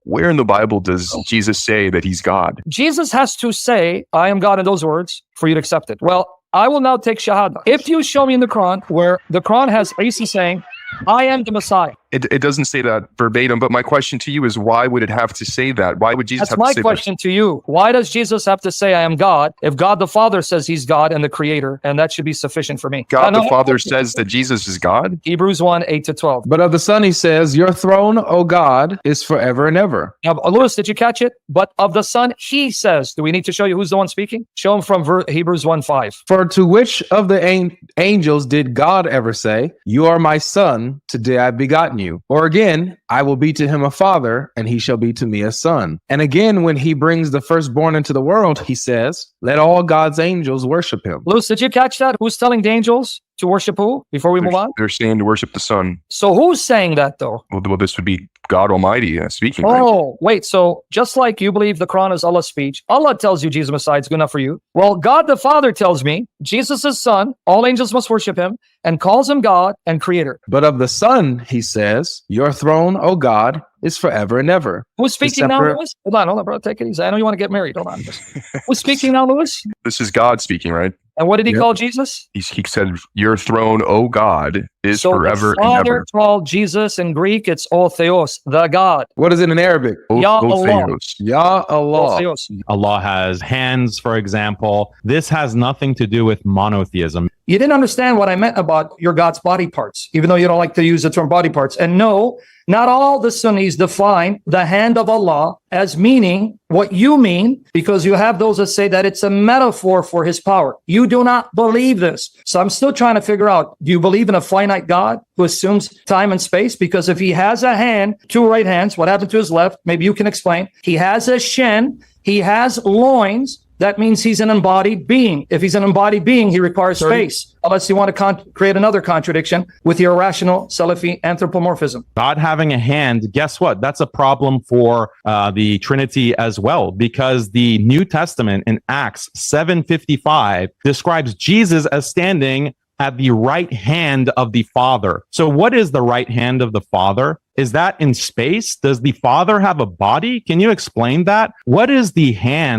Where in the Bible does Jesus say that he's God? Jesus has to say, I am God in those words for you to accept it. Well, I will now take Shahada. If you show me in the Quran where the Quran has Isa saying, I am the Messiah. It doesn't say that verbatim, but my question to you is, why would it have to say that? Why would Jesus That's have to say that? my question to you. Why does Jesus have to say, I am God, if God the Father says he's God and the creator, and that should be sufficient for me? God the Father says that Jesus is God? Hebrews 1, 8-12. But of the Son, he says, your throne, O God, is forever and ever. Now, Lewis, did you catch it? But of the Son, he says. Do we need to show you who's the one speaking? Show him from Hebrews 1, 5. For to which of the angels did God ever say, you are my son, today I have begotten you? Or again, I will be to him a father, and he shall be to me a son. And again, when he brings the firstborn into the world, he says, let all God's angels worship him. Lewis, did you catch that? Who's telling the angels to worship who? Before we move on? They're saying to worship the Son. So who's saying that, though? Well, this would be God Almighty speaking. Oh, right? wait. So just like you believe the Quran is Allah's speech, Allah tells you Jesus Messiah is good enough for you. Well, God the Father tells me Jesus is Son, all angels must worship him, and calls him God and creator. But of the Son, he says, your throne, O God, is forever and ever. Who's speaking now, Lewis? Hold on, bro. Take it easy. I know you want to get married. Hold on. Who's speaking now, Lewis? This is God speaking, right? And what did he call Jesus? He said, your throne, O God, is forever and ever. So the Father called Jesus in Greek, it's O Theos, the God. What is it in Arabic? Ya Allah. Theos. Ya Allah. Theos. Allah has hands, for example. This has nothing to do with monotheism. You didn't understand what I meant about your God's body parts, even though you don't like to use the term body parts. And no, not all the Sunnis define the hand of Allah as meaning what you mean, because you have those that say that it's a metaphor for his power. You do not believe this. So I'm still trying to figure out, do you believe in a finite God who assumes time and space? Because if he has a hand, two right hands, what happened to his left? Maybe you can explain. He has a shin, he has loins. That means he's an embodied being. If he's an embodied being, he requires space. Unless you want to create another contradiction with your irrational Salafi anthropomorphism. God having a hand, guess what? That's a problem for the Trinity as well, because the New Testament in Acts 7:55 describes Jesus as standing at the right hand of the Father. So what is the right hand of the Father? Is that in space? Does the Father have a body? Can you explain that? What is the hand